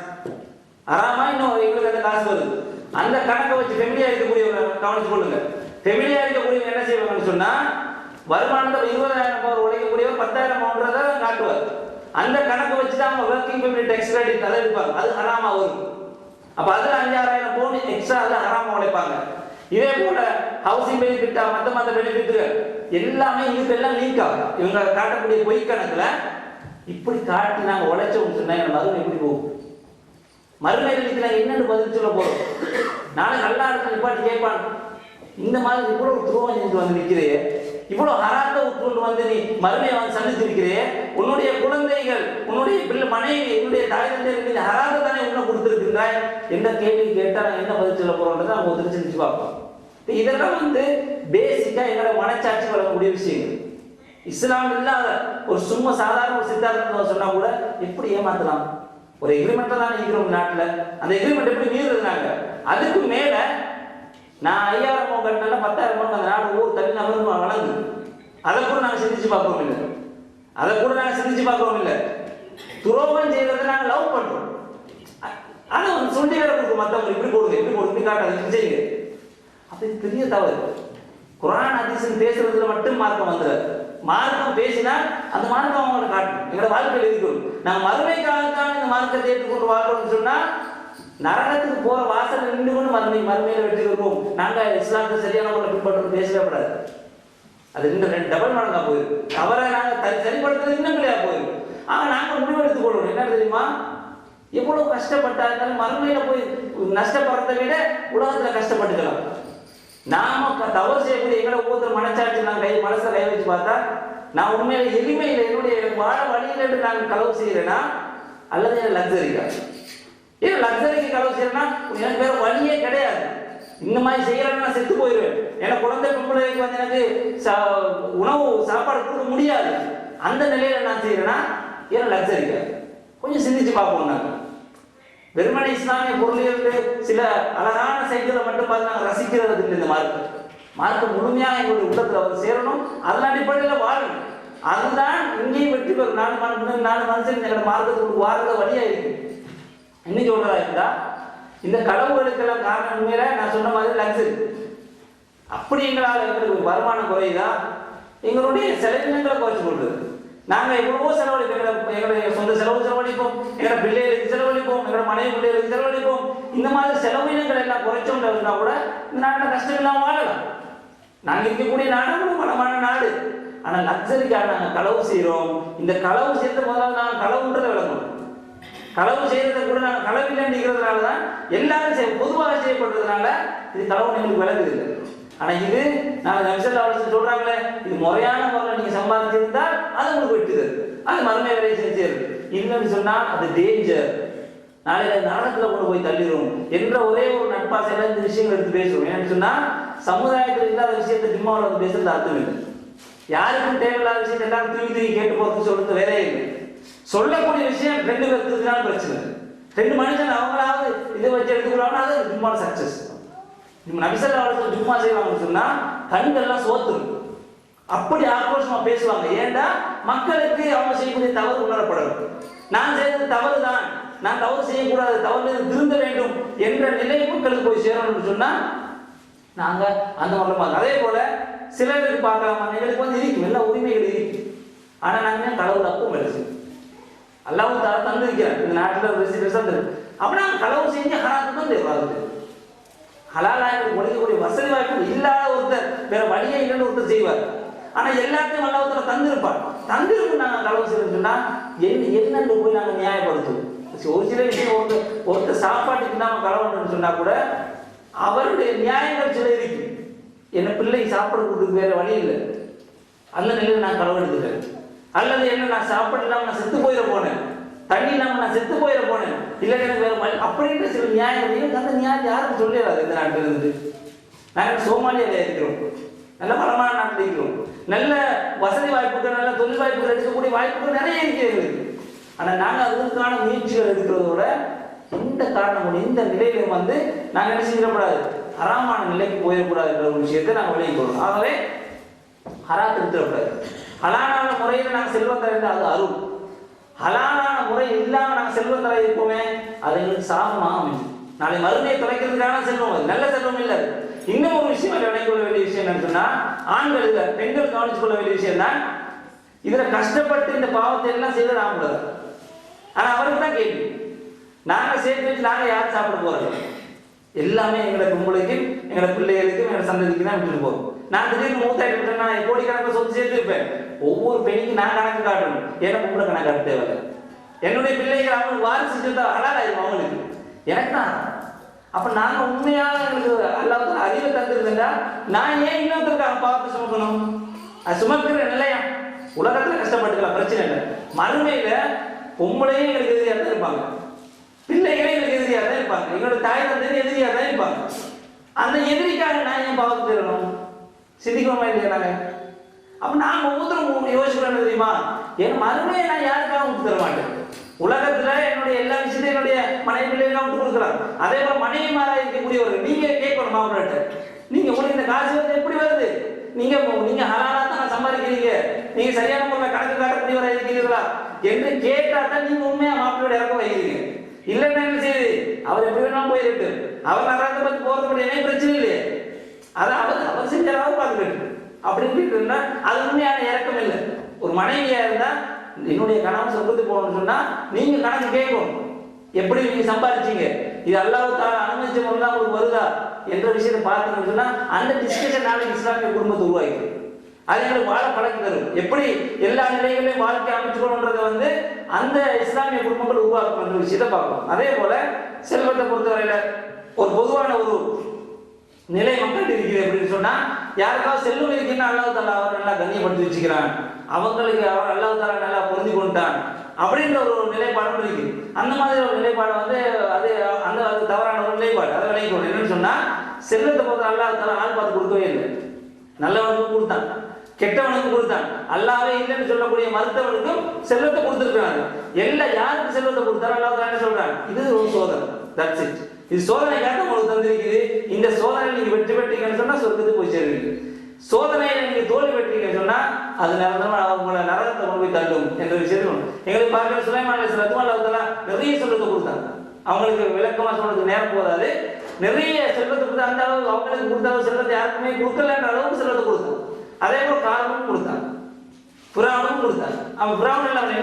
ஹராமா இன்னும் எங்களுக்கு அந்த காசு வருது. அந்த கணக்கை வச்சு ஃபெமிலியா இருக்கக்கூடியவங்க கவனிச்சு கொள்ளுங்க. ஃபெமிலியா இருக்கக்கூடியவங்க என்ன செய்வாங்கன்னு சொன்னா வருமானத்தை 20,000 பவுன் உழைக்கக்கூடியவர் 10,000 பவுன்றதை காட்டுவார். அந்த கணக்கை வச்சு தான் அவங்க ஒர்க்கிங் ஃபெமிலி டேக்ஸ் கிரெடிட் அதை எடுப்பாங்க, அது ஹராமா வரும். அப்ப அதுல 5,000 பவுன் எக்ஸ்ட்ரா அதை ஹராமா உழைப்பாங்க. இதே போல ஹவுசிங் பெனிஃபிட், மத்த பெனிஃபிட்டுகள் எல்லாமே இதுக்கெல்லாம் லீக் ஆகும். இவங்க காட்டக்கூடிய பொய் கணக்குல இப்படி காட்டி நாங்கள் உழைச்சோம்னு சொன்னா மறுமை எப்படி போகும்? மறுமையில் நாங்கள் என்னன்னு பதில் சொல்ல போறோம்? நாளை நல்லா இடத்துல நிப்பாட்டி கேட்பான், இந்த மாதிரி இவ்வளவு துரோகம் செஞ்சு நிற்கிறே, இவ்வளவு ஹராத்த உட்கொண்டு நீ மறுமையை சந்திச்சிருக்கிறே, உன்னுடைய குழந்தைகள், உன்னுடைய பிள்ளை மனைவி, என்னுடைய தாய் தந்தை ஹராத்த தானே உன்னை கொடுத்துருக்கின்றாய் என்ற கேள்வி கேட்டா நாங்கள் என்ன பதில் சொல்ல போறோம்ன்றதை அவங்க ஒருத்தர் சிந்திச்சு பார்ப்போம். இதெல்லாம் பேசிக்கா எங்களோட மனச்சாட்சி வழங்கக்கூடிய விஷயங்கள். இஸ்லாம் இல்லாத ஒரு சும்மா சாதாரண ஒரு சித்தாந்தம் சொன்னா கூட எப்படி ஏமாத்தலாம்? ஒரு எக்ரிமெண்ட் தான் இருக்கிறோம் நாட்டுல, அந்த எக்ரிமெண்ட் எப்படி மீறுறதுனாங்க? அதுக்கு மேல நான் 5,000 பவுன் கட்டினா 10,000 பவுன் அந்த நாடு ஊர் தனி நபர் வழங்கு, அதை கூட நாங்கள் சிந்திச்சு பார்க்கிறோம் இல்லை. துரோகம் செய்யறதை நாங்கள் லவ் பண்றோம், அதை சொல்லி வேற கொடுக்கும் மற்றவங்க, இப்படி போடுங்க, இப்படி காட்டாது, இப்படி செய்யுங்க. அப்ப இது பெரிய தவறு. குர்ஆன் ஹதீஸ் பேசுறதுல மட்டும் மார்க்கம் வந்துடாது. மார்க்கம் பேசினா அந்த மார்க்கம் அவங்களை காட்டும், எங்களோட வாழ்க்கையில் இருக்கும். நாங்கள் மறுமை காலத்தான் இந்த மார்க்கத்தை ஏற்றுக்கொண்டு வாழ்றோம்னு சொன்னா நரகத்துக்கு போற வாசல் நின்று கொண்டு மறுமையில வெற்றி வருவோம். நாங்கள் இஸ்லாத்தை சரியான முறை பின்பற்றோம் பேசக்கூடாது. அது இன்னும் 2 டபுள் மடங்கா போயிடும். அவரை நாங்கள் சரிப்படுத்துறது இன்னும் கிடையாது போயிடும். ஆனால் நாங்கள் முடிவெடுத்துக் கொள்வோம். என்ன தெரியுமா, எவ்வளவு கஷ்டப்பட்டா இருந்தாலும் மறுமையில போய் நஷ்டப்படுறதை விட உலகத்துல கஷ்டப்பட்டுக்கலாம். நாம தவறு செய்யக்கூடிய எங்களை ஒவ்வொருத்தர் மனச்சாட்சி நான் மனசுல கை வச்சு பார்த்தா, நான் உண்மையில எளிமையில என்னுடைய வாழ வழியில நான் களவு செய்யறேன்னா அல்லது என் லக்ஸரிக்கா? ஏன் லக்ஸரிக்கு களவு செய்யறேன்னா எனக்கு வேற வழியே கிடையாது. இந்த மாதிரி செய்யறேன்னா நான் செத்து போயிடுவேன். ஏன்னா குழந்தை பிள்ளைக்கு வந்து எனக்கு உணவு சாப்பாடு கொடுக்க முடியாது. அந்த நிலையில நான் செய்யறேன்னா ஏன் லக்ஸரிக்கா? கொஞ்சம் சிந்திச்சு பார்ப்போம். நாங்கள் வெறுமனை இஸ்லாமிய பொருளிலிருந்து சில அழகான செய்திகளை மட்டும் பார்த்து நாங்கள் ரசிக்கிறது இல்லை. இந்த மார்க்கம் முழுமையாக எங்களுடைய உள்ளத்தில் அவர் சேரணும், அதன் அடிப்படையில் வாழணும். அதுதான் இங்கேயும் வெற்றி பெறும். 4 மனுஷன் எங்களோட மார்க்கத்துக்கு வாழ்ற வழியாக இருக்கு. இன்னும் சொல்றதா இருந்தா இந்த கடவுளுக்கெல்லாம் காரணம் உண்மையில நான் சொன்ன மாதிரி லக்ஸரி. அப்படி எங்களால் எங்களுக்கு வருமானம் குறையுதா, எங்களுடைய செலவினங்களை குறைச்சு கொள்றது. நாங்கள் எவ்வளவோ செலவழிப்போம். எங்களுடைய சொந்த செலவழிப்போம், எங்களோட பிள்ளைகளுக்கு செலவழிப்போம், எங்களோட மனைவி பிள்ளைகளுக்கு செலவழிப்போம். இந்த மாதிரி செலவினங்கள் எல்லாம் குறைச்சோம்னா கூட இந்த நாட்டில் கஷ்டம் இல்லாமல் வாழலாம். நாங்கள் இருக்கக்கூடிய நாடு கூட வளமான நாடு. ஆனால் லக்ஸரிக்காக நாங்கள் களவு செய்கிறோம். இந்த களவு செய்யறது முதல்ல நாங்கள் களவுன்றதை விளங்கணும். களவு செய்யறதை கூட நாங்கள் களவில்லை நிற்கிறதுனால தான் எல்லாரும் பொதுவாக செய்யப்படுறதுனால இது களவு எங்களுக்கு விளங்குது இல்லை. ஆனால் இது நாங்கள் நபிசல்லா அலைஹி சொல்றாங்களே, இது முறையான முறையில் நீங்க சம்பாதிச்சிருந்தா அது உங்களுக்கு வெட்டுது, அது மறுமை வேலை செஞ்சு இல்லைன்னு சொன்னா அது டேஞ்சர், நாளைக்கு நரகத்துல கொண்டு போய் தள்ளிடும் என்ற ஒரே ஒரு நட்பாசையில இந்த விஷயங்கள் எடுத்து பேசுவோம். ஏன்னு சொன்னா சமுதாயத்தில் இல்லாத விஷயத்தை ஜிம்மாவில் வந்து பேசுறது அர்த்தம் இல்லை. யாருக்கும் தேவையில்லாத விஷயத்தை எல்லாரும் தூக்கி கேட்டு போறது சொல்றது வேறே இல்லை. சொல்லக்கூடிய விஷயம் 2 பேருக்கு பிரச்சனை. 2 மனுஷன் அவங்களாவது இதை வச்சு எடுத்துக்கொள்ளாம அது ஜும்மாவோட சக்சஸ். நபிசல்லா அலைஹி ஜும்மா செய்வாங்கன்னு சொன்னா கண்கள்லாம் சோத்துரும். அப்படி ஆக்ரோஷமா பேசுவாங்க. ஏண்டா மக்களுக்கு அவங்க செய்யக்கூடிய தவறு உணரப்படணும். நான் செய்தது தவறு தான், நான் தவறு செய்யக்கூடாது, தவறு திருந்த வேண்டும் என்ற நிலை மக்களுக்கு போய் சேரணும்னு சொன்னா நாங்க அந்த மாதிரி. அதே போல சிலருக்கு பார்க்கலாம், எங்களுக்கு வந்து இருக்கும் எல்லா உரிமைகள் இருக்கு. ஆனா நாங்க கடவுள் அப்போ வேலை செய்யும். அல்லாஹ் தாலா தந்திருக்கிறார் இந்த நாட்டில் ரெசிடென்ஸ். அப்ப நாங்கள் களவு செஞ்சு ஹராத்து தான் தேவாது. ஹலாலாக ஒழிக்கக்கூடிய வசதி வாய்ப்பு இல்லாத ஒருத்தர் வேற வழியே இல்லைன்னு ஒருத்தர் செய்வார். ஆனா எல்லாத்தையும் அல்லாஹ் தந்திருப்பார். தந்திருக்கு நாங்கள் களவு செய்யணும்னு சொன்னா என்னன்னு போய் நாங்கள் நியாயப்படுத்துவோம். ஒரு சில விஷயம் ஒருத்தர் சாப்பாட்டுக்கு நாம களவுன்னு சொன்னா கூட அவருடைய நியாயங்கள் சில இருக்கு. என்ன பிள்ளைக்கு சாப்பாடு கொடுக்க வேற வழி இல்லை, அந்த நிலையில் நான் களவு எடுத்துக்கிறேன். அல்லது என்ன நான் சாப்பாடு இல்லாமல் நான் செத்து போயிட போனேன், தண்ணி இல்லாமல் நான் செத்து போயிட போனேன், இல்லை எனக்கு வேற வழி அப்படின்ற சில நியாயம். அந்த நியாயம் யாரும் சொல்லிடாது. இந்த நாட்டில் இருந்து நாங்கள் சோமாலியாவில் இருக்கிறோம், நல்ல வளமான நாட்டில் இருக்கிறோம், நல்ல வசதி வாய்ப்புகள், நல்ல தொழில் வாய்ப்புகள் எடுக்கக்கூடிய வாய்ப்புகள் நிறைய இருக்கிறது. ஆனால் நாங்கள் அதுக்கான முயற்சிகள் எடுக்கிறதோட இந்த காரணம் இந்த நிலையில வந்து நாங்கள் என்ன செஞ்சிடக்கூடாது, ஹராமான நிலைக்கு போயிடக்கூடாது என்ற ஒரு விஷயத்தை நாங்கள் விலகி கொள்ளணும். ஆகவே ஹராத் எடுத்துடக்கூடாது. ஹலாலான முறையில் நாங்கள் செல்வந்தரை இருந்தால் அது அருள். ஹலாலான முறை இல்லாமல் நாங்கள் செல்வந்தரை இருப்போமே அது எங்களுக்கு சாபமாக அமையும். நாளை மறுமையை தொலைக்கிறதுக்கான செல்வம், அது நல்ல செல்வம் இல்லை. இன்னும் ஒரு விஷயம் விளங்கிக் கொள்ள வேண்டிய விஷயம் என்னன்னு சொன்னா, ஆண்கள் பெண்கள் கவனிச்சு கொள்ள வேண்டிய விஷயம் தான், இதுல கஷ்டப்பட்டு இந்த பாவத்தை எல்லாம் செய்து ஆகக்கூடாது. ஆனா அவருக்கு தான் கேள்வி, நாங்க சேர்த்து வச்சு நாங்க யாரும் சாப்பிட போறோம், எல்லாமே எங்களை உங்களுக்கு எங்களை பிள்ளைகளுக்கு எங்களை சந்ததிக்கு தான் விட்டுட்டு போறோம். நான் திடீர்னு மூத்தாயிட்டு விட்டேன்னா கோடிக்கணக்கில் சொத்து சேர்த்து இருப்பேன். ஒவ்வொரு பெண்ணுக்கும் நான் கணக்கு காட்டணும், ஏன்னா உங்களை கணக்கு காட்ட தேவை. என்னுடைய பிள்ளைகள் அவங்களுக்கு வாரிசு செஞ்சா ஹலாலாயிரும் அவங்களுக்கு, எனக்கு தான். அப்ப நாங்க உண்மையாக எங்களுக்கு அல்லாஹ் அறிவை தந்திருந்தா நான் ஏன் இன்னொருத்தருக்காக பாவத்தை சுமக்கணும்? அது சுமக்கிற நிலையா உலகத்துல கஷ்டப்பட்டுக்கலாம், பிரச்சனை இல்லை. மறுமையில பொம்பளையும் எங்களுக்கு எதிரியாக தான் இருப்பாங்க, பிள்ளைகளே எங்களுக்கு எதிரியாக தான் இருப்பாங்க, எங்களோட தாய் தந்தையும் எதிரியாக தான் இருப்பாங்க. அந்த எதிரிக்காக நான் ஏன் பாவத்தை தரணும்? சிந்திக்கணுமா இல்லையா? நாங்க அப்ப நான் ஒவ்வொருத்தரும் யோசிக்கிறோம் தெரியுமா, என் மறுமையை நான் யாருக்காக விட்டு தர மாட்டேன். உலகத்துல என்னுடைய எல்லா விஷயத்தையும் என்னுடைய மனைவி பிள்ளைகளுக்கு விட்டு கொடுக்கலாம். அதே போல மனைவி மாறா இருக்கக்கூடியவர்கள் நீங்க கேட்கணும், அவங்கள்ட்ட நீங்க உங்களுக்கு இந்த காசு வந்து எப்படி வருது, நீங்க ஹலாலா தான் நான் சம்பாதிக்கிறீங்க, நீங்க சரியான முறையில் கணக்கு காட்டக்கூடியவராக இருக்கிறீர்களா என்று கேட்டா தான் நீங்க உண்மையா மாப்பிள்ளையோட இறக்க வைக்கிறீங்க. இல்லைன்னா என்ன செய்யுது, அவர் எப்படி வேணாலும் போயிருக்கு, அவர் நரகத்தை பத்தி போறது என்ன பிரச்சனை இல்லையே. அதை அவர் செஞ்சாலும் பார்த்துக்கிட்டு அப்படின்னு இருந்தா அது உண்மையான இறக்கம் இல்லை. ஒரு மனைவியா இருந்தா என்னுடைய கணவன் சொர்க்கத்துக்கு போகணும்னு சொன்னா நீங்க கணக்கு கேட்கணும், எப்படி நீங்க சம்பாதிச்சீங்க, இது அல்லாஹ் தஆலா அனுமதிச்ச முறையில் உங்களுக்கு வருதா என்ற விஷயத்தை பார்த்தீங்கன்னு சொன்னா அந்த டிஸ்கஷன் நாளைக்கு இஸ்லாமிய குடும்பத்தை உருவாக்கி அது எங்களுக்கு வாழ பழக்கி தரும். எப்படி எல்லா நிலைகளையும் வாழ்க்கை அமைச்சுக்கணுன்றதை அந்த இஸ்லாமிய குடும்பங்கள் உருவாக்கும் என்ற விஷயத்தை பார்க்கணும். அதே போல செல்வத்தை பொறுத்தவரையில ஒரு பொதுவான ஒரு நிலை மக்கள் இருக்குது அப்படின்னு சொன்னா, யாருக்காவது செல்வம் இருக்குன்னா அல்லாஹ் தஆலா அவர் நல்லா கண்ணியப்படுத்தி வச்சுக்கிறான், அவங்களுக்கு அவர் அல்லாஹ் தஆலா நல்லா பொருந்தி கொண்டான் அப்படின்ற ஒரு நிலைப்பாடு இருக்கு. அந்த மாதிரி ஒரு நிலைப்பாடு அது அது தவறான ஒரு நிலைப்பாடு. அதை விளைவிக்கணும். என்னன்னு சொன்னா செல்வத்தை பொறுத்த அல்லாஹ் தஆலா ஆள் பார்த்து கொடுக்கவே இல்லை. நல்லவனுக்கும் கொடுத்தான், கெட்டவனுக்கும் கொடுத்தான். அல்லாவே இல்லைன்னு சொல்லக்கூடிய மருத்துவனுக்கும் செல்வத்தை கொடுத்துருக்காங்க. யாருக்கு செல்வத்தை கொடுத்தாலும் அல்லாஹ் தஆலா என்ன சொல்றாங்க, இது ஒரு சோதனை, தட்ஸ் இட், இது சோதனைக்காக உங்களுக்கு தந்திருக்குது. இந்த சோதனையில் நீங்க வெற்றி பெற்றீங்கன்னு சொன்னா சொர்க்கத்துக்கு போய் சேருவீங்க. சோதனையில நீங்க தோல்வி பெற்றீங்கன்னு சொன்னா அது நிரந்தரமா உங்களை நரகத்தை கொண்டு போய் தள்ளும் என்ற விஷயத்தை எங்களுக்கு பார்க்க சுலைமான் அலைஹிஸ்ஸலாம் அல்லாஹ் தஆலா நிறைய செல்வத்தை கொடுத்தாங்க. அவங்களுக்கு விளக்கமா சொல்றதுக்கு நேரம் போதாது. நிறைய செல்வத்தை கொடுத்து அந்த அளவு அவங்களுக்கு கொடுத்த செல்வத்தை யாருக்குமே கொடுக்கலன்ற அளவுக்கு செல்வத்தை கொடுத்தாங்க. அதே போல காரணமும் கொடுத்தாங்க, புறாவும் கொடுத்தாங்க. அவன் புறாவும் இல்லை, அவன்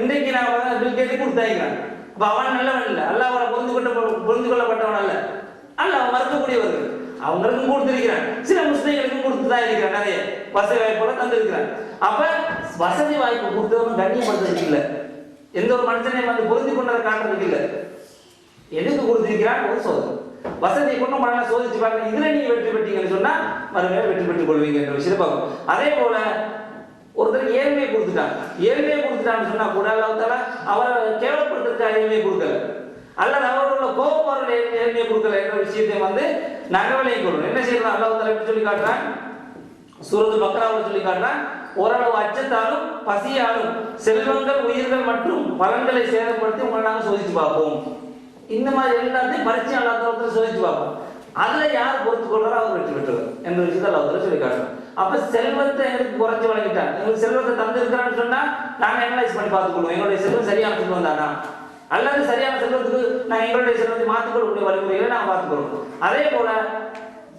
இன்றைக்கு நான் பில்கேட்டுக்கு கொடுத்தாங்க. அப்ப அவன் நல்லவன் இல்லை, அல்லாஹ் அவரை புரிந்து கொள்ளப்பட்டவன் அல்ல, அல்லாஹ் மறுக்கக்கூடியவர்கள் அவங்களுக்கும் கொடுத்திருக்கிறான். சில முஸ்லிம்களுக்கும் கொடுத்துதான் இருக்கிறான், நிறைய வசதி வாய்ப்போட தந்திருக்கிறான். அப்ப வசதி வாய்ப்பு கொடுத்தவங்க கண்ணியப்படுத்துறதுக்கு இல்லை, எந்த ஒரு மனுஷனையும் பொருந்தி கொண்டதை காட்டுறதுக்கு இல்லை. எதுக்கு கொடுத்திருக்கிறான்? ஒரு சோதனை. வசதியை கொண்டு மனநல சோதிச்சு பார்க்க, இதுல நீங்க வெற்றி பெற்றீங்கன்னு சொன்னா மறுபடியும் வெற்றி பெற்றுக் கொள்வீங்க என்ற விஷயத்தை பார்க்கணும். அதே போல ஒருத்தர் ஏழ்மையை கொடுத்துட்டான்னு சொன்னா கூட அல்லாஹ் தஆலா அவரை கேவலப்படுத்துறதுக்கு ஏழ்மையை கொடுக்கல, அல்லது அவரோட கோபம் ஏழ்மையை கொடுக்கல என்ற விஷயத்தை நாங்கள் விளைவிக்கணும். என்ன செய்யலாம்? அல்லாஹ் தஆலா எப்படி சொல்லி காட்டுறான்? சூரத்துல் பக்ராவில் சொல்லி காட்டுறான், ஓரளவு அச்சத்தாலும் பசியாலும் செல்வங்கள் உயிர்கள் மற்றும் பலன்களை சேதப்படுத்தி உங்களை நாங்கள் சோதிச்சு பார்ப்போம். இந்த மாதிரி எல்லாத்தையும் பரிச்சை அல்லாஹ் தஆலா சோதிச்சு பார்ப்போம். அதுல யார் பொறுத்து கொள்றாரோ அவர் வெற்றி பெற்றவர் என்ற விஷயத்தை அல்லாஹ் தஆலா சொல்லி காட்டுறான். அப்ப செல்வத்தை எங்களுக்கு குறைச்சி வழங்கிட்டான், எங்களுக்கு செல்வத்தை தந்திருக்கிறான்னு சொன்னா நாங்க அனலைஸ் பண்ணி பார்த்துக்கொள்வோம், எங்களுடைய செல்வம் சரியான செல்வம் தானா, அல்லது சரியான செல்வத்துக்கு நான் எங்களுடைய செல்வத்தை மாற்றிக்கொள்ளக்கூடிய வழிமுறைகளை நாங்கள் பார்த்துக்கொள்வோம். அதே போல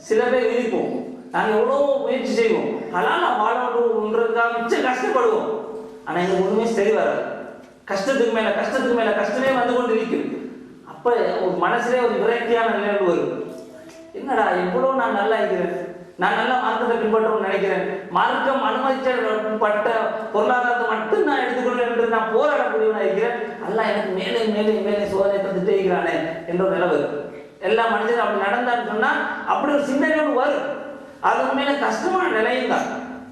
சில பேர் இருப்போம், நாங்கள் எவ்வளோ முயற்சி செய்வோம், ஆனால் நான் வாழணுன்றதுக்காக மிச்சம் கஷ்டப்படுவோம், ஆனால் எங்களுக்கு ஒன்றுமே சரி வராது. கஷ்டத்துக்கு மேல கஷ்டமே வந்து கொண்டு இருக்கும். அப்ப ஒரு மனசுலேயே ஒரு விரக்தியான நிலையில் வரும். என்னடா எவ்வளோ நான் நல்லா இருக்கிறேன், நான் நல்லா மார்க்கத்தை பின்பற்றணும்னு நினைக்கிறேன், மார்க்கம் அனுமதிக்கப்பட்ட பொருளாதாரத்தை மட்டும் நான் எடுத்துக்கொள்வேன் என்று நான் போராடக்கூடியவனா இருக்கிறேன், அல்லாஹ் எனக்கு மேலே மேலே மேலே சோதனை தந்துட்டே இருக்கிறானே என்ற ஒரு நிலை வரும். எல்லா மனிதரும் அப்படி நடந்தான்னு சொன்னா அப்படி ஒரு சிந்தனை வரும். அது உண்மையில கஷ்டமான நிலையும் தான்.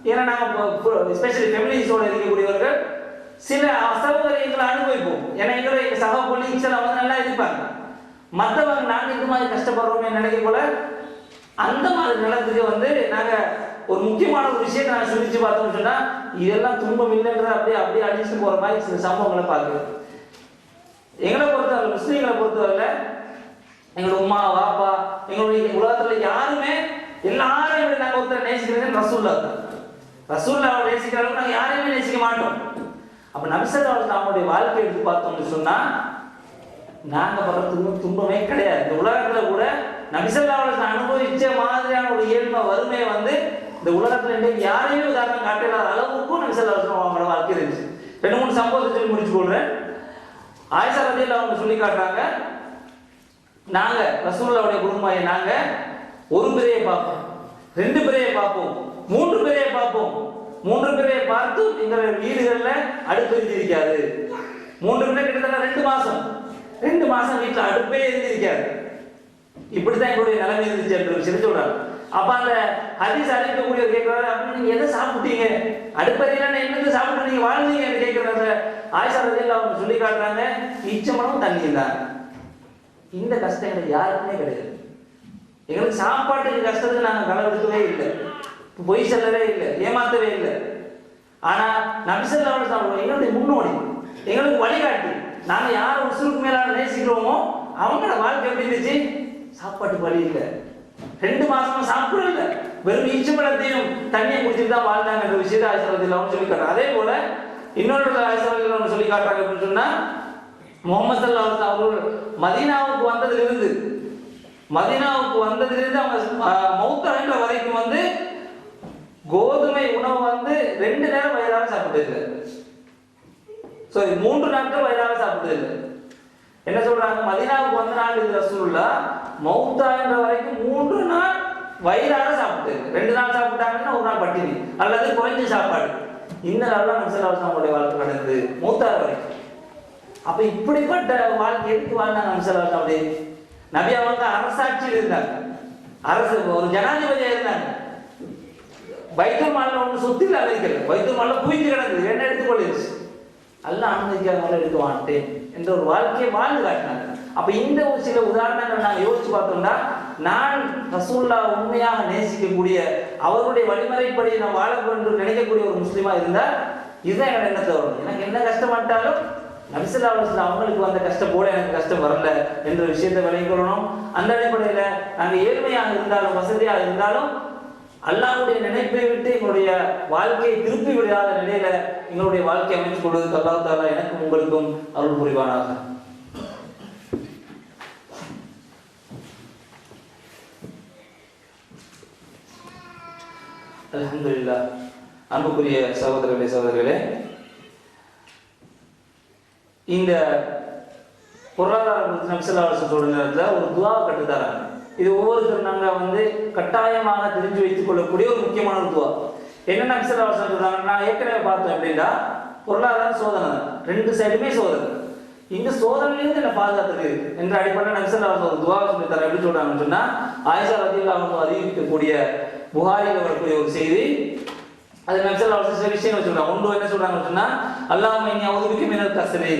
ஏன்னா நாங்கள் எஸ்பெஷலி ஃபெமிலிஸோட இருக்கக்கூடியவர்கள் சில அசௌகரியங்களை அனுபவிப்போம். ஏன்னா எங்களுடைய சக கொலீக்ஸ் எல்லாம் நல்லா இருப்பாங்க, மற்றவங்க நாங்கள் இந்த மாதிரி கஷ்டப்படுறோமே நினைக்க போல அந்த மாதிரி நிலத்துக்கு நாங்க ஒரு முக்கியமான ஒரு விஷயத்தை நாங்கள் சிந்திச்சு பார்த்தோம்னு சொன்னா இதெல்லாம் துன்பம் இல்லைன்ற அப்படியே அடிச்சுட்டு போற மாதிரி சில சம்பவங்களை பார்க்குறோம். எங்களை பொறுத்தவரை, முஸ்லீம்களை பொறுத்தவரை எங்களோட உமா வாப்பா எங்களுடைய உலகத்துல யாருமே எல்லாரையும் நாங்கள் ஒருத்தர் நேசிக்கிறது ரசூல்லா தான். ரசூல்லாவை நேசிக்கிற அளவுக்கு நாங்கள் யாரையுமே நேசிக்க மாட்டோம். அப்ப நபி ஸல்லல்லாஹு அலைஹி நம்முடைய வாழ்க்கை எடுத்து பார்த்தோம்னு சொன்னா நாங்க படுற துன்பமே கிடையாது. இந்த உலகத்துல கூட நபி ஸல்லல்லாஹு அலைஹி அனுபவிச்ச மாதிரியான ஒரு ஏழ்மை வறுமை இந்த உலகத்துல இன்றைக்கு யாரையுமே உதாரணம் காட்டாத அளவுக்கும் நபி ஸல்லல்லாஹு அலைஹி அவங்களோட வாழ்க்கை இருந்துச்சு. 2-3 சம்பவத்தை சொல்லி முடிச்சு கொள்றேன். ஆயிஷா ரலியல்லாஹு அன்ஹா சொல்லி காட்டுறாங்க, நாங்க ரசூலுல்லாஹ்வுடைய குடும்பம் நாங்க ஒரு பிறையை பார்ப்போம், 2 பிறையை பார்ப்போம், 3 பிறையை பார்ப்போம். 3 பிறையை பார்த்து எங்களுடைய வீடுகள்ல அடுப்பு எரிஞ்சிருக்காது. 3 பிறை கிட்டத்தட்ட 2 மாசம் வீட்டுல அடுப்பே எரிஞ்சிருக்காது. இப்படித்தான் எங்களுடைய நிலைமை இருந்துச்சு என்று சொல்லி சொல்றாங்க. அப்ப அந்த ஹதீஸ் அறிவிக்கக்கூடிய கேட்கிறாரு, அப்படி நீங்க எதை சாப்பிட்டீங்க, அடுப்பறையில என்னது சாப்பிட்டு நீங்க வாழ்ந்தீங்க என்று கேட்கிறாங்க. ஆயிஷா ரலியல்லாஹு அன்ஹா சொல்லி காட்டுறாங்க, இச்சமனும் தண்ணி தான். இந்த கஷ்டம் எங்களுக்கு யாருக்குமே கிடையாது. எங்களுக்கு சாப்பாட்டுக்கு கஷ்டத்துக்கு நாங்கள் களவெடுக்கவே இல்லை, பொய் சொல்லவே இல்லை, ஏமாத்தவே இல்லை. ஆனா நபி ஸல்லல்லாஹு அலைஹி வஸல்லம் எங்களுடைய முன்னோடி, எங்களுக்கு வழிகாட்டி. நாங்க யாரை உசுருக்கு மேலான நேசிக்கிறோமோ அவங்களோட வாழ்க்கை எப்படி இருந்துச்சு? சாப்பாட்டுக்கு வழி இல்லை, 2 மாசமா சாப்பிட இல்லை, வெறும் ஈச்சப்பழத்தையும் தண்ணியை குடிச்சிட்டு தான் வாழ்ந்தாங்க என்ற விஷயத்தை ஆயிஷா ரலியல்லாஹு அன்ஹா சொல்லி காட்டுறாங்க. அதே போல இன்னொரு ஆயிஷா ரலியல்லாஹு அன்ஹா சொல்லி காட்டுறாங்க அப்படின்னு சொன்னா, முஹம்மது ஸல்லல்லாஹு அலைஹி வஸல்லம் அவர்கள் மதீனாவுக்கு வந்ததிலிருந்து மதீனாவுக்கு வந்ததிலிருந்து அவங்க மௌத்தாகின்ற வரைக்கும் வந்து கோதுமை உணவு வந்து 2 நேரம் வயிறார சாப்பிட்டது. சாரி 3 நாட்கள் வயிறார சாப்பிட்டது. என்ன சொல்றாங்க, மதீனாவுக்கு வந்த நாள் இது ரசூலுல்லாஹ் மௌத்தாகின்ற வரைக்கும் 3 நாள் வயிறார சாப்பிட்டது. 2 நாள் சாப்பிட்டாங்கன்னா 1 நாள் பட்டினி அல்லது குறைஞ்ச சாப்பாடு. இந்த நாள்லாம் நபி ஸல்லல்லாஹு அலைஹி வஸல்லம் வாழ்க்கை நடந்தது மௌத்தார வரைக்கும். அப்ப இப்படிப்பட்ட வாழ்க்கை எதுக்கு வாழ்ந்தாங்க நபி ஸல்லல்லாஹு அலைஹி வஸல்லம்? நபி அவங்க அரசாட்சியில் இருந்தாங்க, அரசு ஒரு ஜனாதிபதியா இருந்தாங்க. பைத்துல் மால்ல ஒன்று சொத்தில் அமெரிக்கல பைத்துல் மால்ல குவிஞ்சு கிடந்தது, என்ன எடுத்துக்கொள்ளிருச்சு. அல்லாஹ் அனுமதிக்காத எடுத்து வாண்டேன் என்ற ஒரு வாழ்க்கையை வாழ்ந்து காட்டினாங்க. அப்ப இந்த ஒரு சில உதாரணங்கள் நாங்கள் யோசிச்சு பார்த்தோம்னா, நான் ரசூலுல்லாஹ் உண்மையாக நேசிக்கக்கூடிய அவருடைய வழிமுறைப்படி நான் வாழ வேண்டும் நினைக்கக்கூடிய ஒரு முஸ்லீமா இருந்தால் இதுதான் என்னோட எண்ணத்தை வரும். எனக்கு என்ன கஷ்டப்பட்டாலும் நபி ஸல்லல்லாஹு அலைஹி வஸல்லம் அவங்களுக்கு வந்த கஷ்டம் போல எனக்கு கஷ்டம் வரல என்ற விஷயத்தை விளங்கிக்கொள்ளணும். அந்த அடிப்படையில் நாங்கள் ஏழ்மையாக இருந்தாலும் வசதியாக இருந்தாலும் அல்லாஹ்வுடைய நினைப்பை விட்டு எங்களுடைய வாழ்க்கையை திருப்பி விடாத நிலையில எங்களுடைய வாழ்க்கை அமைத்துக் கொள்வதற்கு அல்லாஹ் தஆலா எனக்கும் உங்களுக்கும் அருள் புரிவானாக. அல்ஹம்துலில்லாஹ். அன்புக்குரிய சகோதரர்களே, இந்த பொருளாதார நபி ஸல்லல்லாஹு அலைஹி வஸல்லம் நேரத்தில் ஒரு துஆவை கற்றுத்தராங்க. இது ஒவ்வொருத்தரும் நாங்கள் வந்து கட்டாயமாக தெரிஞ்சு வைத்துக் கொள்ளக்கூடிய ஒரு முக்கியமான ஒரு துஆ. என்ன நபி ஸல்லல்லாஹு அலைஹி வஸல்லம் சொல்றாங்க, நான் ஏற்கனவே பார்த்தோம் அப்படின்னா பொருளாதார சோதனை 2 சைடுமே சோதனை. இந்த சோதனையிலிருந்து என்ன பாதுகாத்துக்கு என்ற அடிப்படையில் நபி ஸல்லல்லாஹு அலைஹி வஸல்லம் ஒரு துஆ சொல்லி தர எப்படி சொல்றாங்கன்னு சொன்னா, ஆயிஷா ரலியல்லாஹு அன்ஹா அறிவிக்கக்கூடிய புகாரியில் வரக்கூடிய ஒரு செய்தி. அது நபி ஸல்லல்லாஹு அலைஹி வஸல்லம் விஷயம் சொல்றாங்க. ஒன்று என்ன சொல்றாங்கன்னு சொன்னா, அல்லாஹும்ம இன்னி அஊது பிக மினல் கஸ்ஸலி,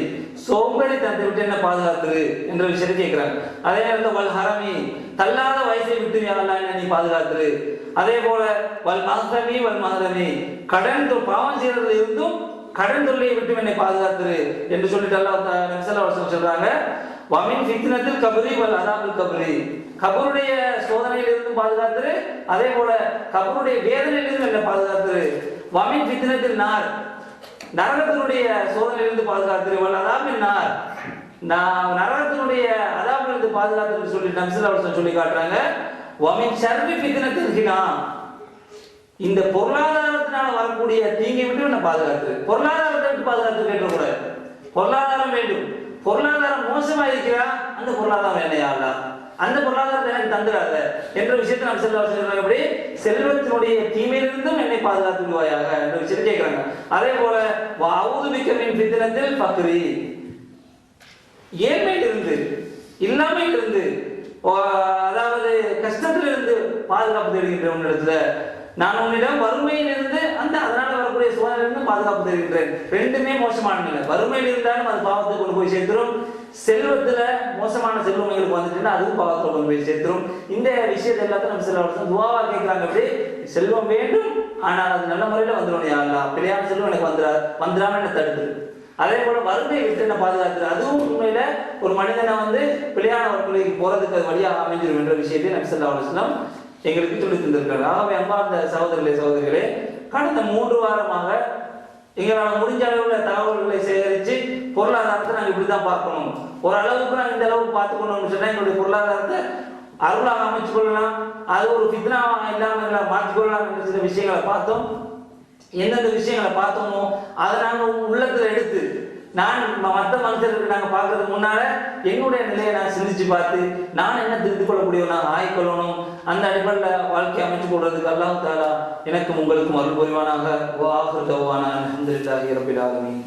சோம்பேறித்தனத்தை விட்டு என்ன பாதுகாத்துரு என்ற விஷயத்தை கேட்கிறாங்க. அதே நேரத்தில் வல் ஹரமி, தள்ளாத வயசை விட்டு யா அல்லாஹ் என்ன நீ பாதுகாத்துரு. அதே போல வல் மஹ்ரமி, கடன் பாவம் செய்யறதுல இருந்தும் கடன் தொல்லையை விட்டு என்னை பாதுகாத்துரு என்று சொல்லிட்டு அல்லாஹ் நபி ஸல்லல்லாஹு அலைஹி வஸல்லம் சொல்றாங்க. வமின் ஃபித்னத்தில் கப்ரி வல் அஸாபில் கப்ரி, கபருடைய சோதனையிலிருந்து பாதுகாத்துரு, அதே போல கபருடைய வேதனையிலிருந்து என்ன பாதுகாத்துரு. வமின் ஃபித்னத்தில் நார், நரகத்தினுடைய சோதனையிலிருந்து பாதுகாத்துரு. வல் அஸாபின் நார், நரகத்தினுடைய அஸாபிலிருந்து பாதுகாத்துன்னு சொல்லி நபி ஸல்லல்லாஹு அலைஹி வஸல்லம் சொல்லி காட்டுறாங்க. வமின் ஷர்ரி ஃபித்னத்தில் ஹினா, இந்த பொருளாதாரத்தினால வரக்கூடிய தீங்கை விட்டு என்ன பாதுகாத்து. பொருளாதாரத்தை விட்டு பாதுகாத்து கேட்கக்கூடாது. பொருளாதாரம் வேண்டும், பொருளாதாரம் மோசமா இருக்கிறா அந்த பொருளாதாரம் வேணையா அல்ல, அந்த பொருளாதாரத்தை எனக்கு தந்துடாத என்ற விஷயத்தை நம்ம சொல்றபடி செல்வத்தினுடைய தீமையிலிருந்தும் என்னை பாதுகாத்து விடுவாயாக என்ற விஷயத்தை கேட்கிறாங்க. அதே போல அஊது பிக மின் ஃபித்னத்தில் ஃபக்ரி, ஏழ்மையிலிருந்து இல்லாமையிலிருந்து அதாவது கஷ்டத்திலிருந்து பாதுகாப்பு தேடுகின்ற உன்னிடத்துல, நான் உன்னிடம் வறுமையிலிருந்து அதனால வரக்கூடிய சோதனையிலிருந்து பாதுகாப்பு தருகின்றேன். 2மே மோசமான நிலை. வறுமையில் இருந்தாலும் அது பாவத்தை கொண்டு போய் சேர்த்துரும், செல்வத்துல மோசமான செல்வம் எங்களுக்கு வந்துட்டுன்னா அதுவும் பாவத்தை கொண்டு போய் சேர்த்துரும். இந்த விஷயத்தை எல்லாத்தையும் நம்ம சில வருஷம் துவாவா கேட்கிறாங்க. அப்படி செல்வம் வேண்டும், ஆனால் அது நல்ல முறையில வந்துடும். யாரெல்லாம் பிள்ளையான செல்வம் எனக்கு வந்துடாம என்ன தடுத்துரு. அதே போல வறுமையை விட்டு என்ன பாதுகாத்துரு. அதுவும் உண்மையில ஒரு மனிதனை வந்து பிள்ளையான வறுமைக்கு போறதுக்கு அது வழியாக அமைஞ்சிடும் என்ற விஷயத்தை நபி ஸல்லல்லாஹு அலைஹி வஸல்லம் எங்களுக்கு சொல்லி தந்திருக்காங்க. ஆகவே அன்பார்ந்த சகோதரர்களே, கடந்த 3 வாரமாக எங்களால் முடிஞ்ச அளவுல தகவல்களை சேகரித்து பொருளாதாரத்தை நாங்கள் இப்படிதான் பார்க்கணும், ஒரு அளவுக்கு நாங்கள் இந்த அளவுக்கு பார்த்துக்கணும்னு சொன்னா எங்களுடைய பொருளாதாரத்தை அருளாக அமைச்சு கொள்ளலாம், அது ஒரு ஃபித்னாவாக இல்லாமல் மாற்றிக்கொள்ளலாம் என்ற சில விஷயங்களை பார்த்தோம். எந்தெந்த விஷயங்களை பார்த்தோமோ அதை நாங்கள் உள்ளத்தில் எடுத்து நான் மற்ற மனுஷர்களுக்கு நாங்கள் பார்க்கறதுக்கு முன்னால என்னுடைய நிலையை நான் சிந்திச்சு பார்த்து நான் என்ன திருத்திக் கொள்ளக்கூடியவன் நான் ஆய்க்கொள்ளணும். அந்த அடிப்படையில் வாழ்க்கை அமைச்சு கொள்றதுக்கு அல்லாஹ் தஆலா எனக்கும் உங்களுக்கும் அருள் புரிவானாக. வா ஆகிரு தஅவானா அல்ஹம்துலில்லாஹி ரப்பில் ஆலமீன்.